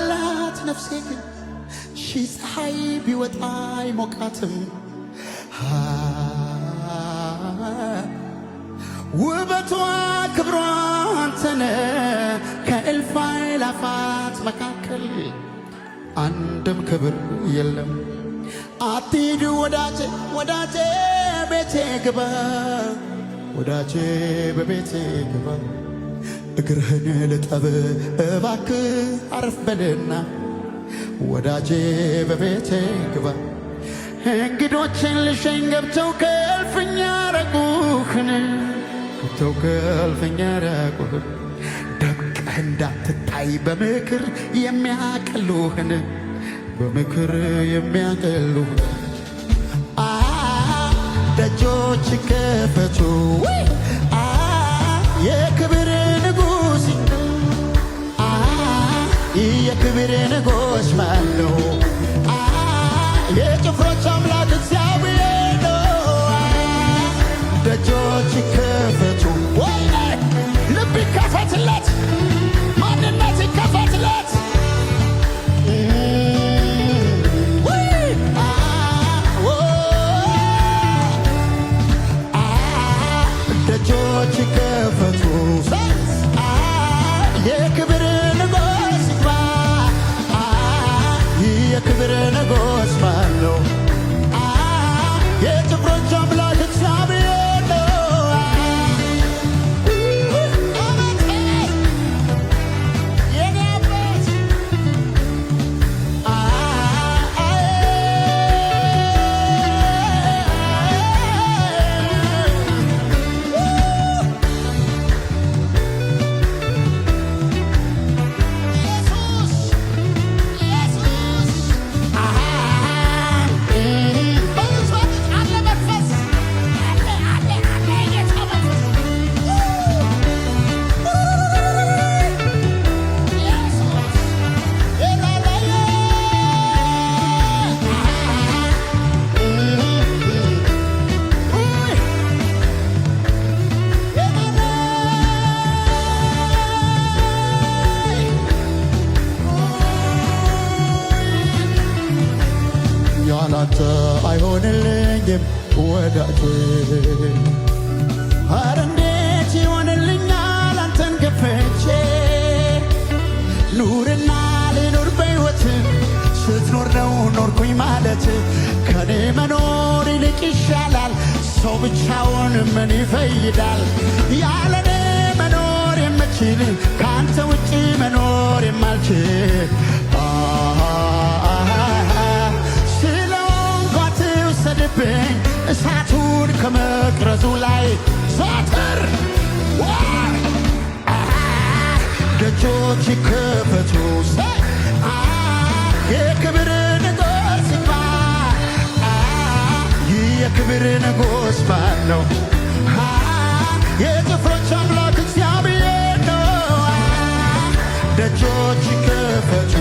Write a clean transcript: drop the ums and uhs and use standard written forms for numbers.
አላት ነፍሴ ግን ሺህ ፀሐይ ቢወጣ አይሞቃትም። ውበቷ ክብሯ አንተነ ከእልፍ አእላፋት መካከል አንድም ክብር የለም። አትሂድ ወዳጄ ወዳጄ ቤቴ ግባ ወዳጄ በቤቴ ግባ እግርህን ልጠብ እባክህ አረፍ በልና ወዳጄ በቤቴ ግባ። እንግዶችን ልሸኝ ገብተው ከእልፍኝ ያረቁህን ገብተው ከእልፍኝ ያረቁህን ደምቀህ እንዳትታይ በምክር የሚያቀሉህን በምክር የሚያቀሉህን ደጆች ከፈቱ የክብር ንጉሥ የክብር ንጉሥ ማን ነው? የጭፍሮች አምላክ እግዚአብሔር ነው። ደጆች ከፈቱ ልብ ይከፈትለት፣ ማንነት ይከፈትለት። ደጆች ከፈቱ የክብር ንጉሥ ይግባ። የክብር ንጉሥ ማን ነው? የጭፍሮች አምላክ እግዚአብሔር ነው። የኔ አባት ያላንተ አይሆንልኝም ወዳጄ። ኧረ እንዴት ይሆንልኛል አንተን ገፍቼ ኑርና ልኑር በሕይወት ስትኖር ነው ኖርኩኝ ማለት። ከኔ መኖር ይልቅ ይሻላል ሰው ብቻውን ምን ይፈይዳል? ያለኔ መኖር የምችል ከአንተ ውጪ መኖር የማልችል ሰድብኝ እሳቱን ከመቅረዙ ላይ ዛተር ደጆች ይከፈቱ የክብር ንጉሥ ይግባ። የክብር ንጉሥ ማን ነው? የጭፍሮች አምላክ እግዚአብሔር ነው። ደጆች ይከፈቱ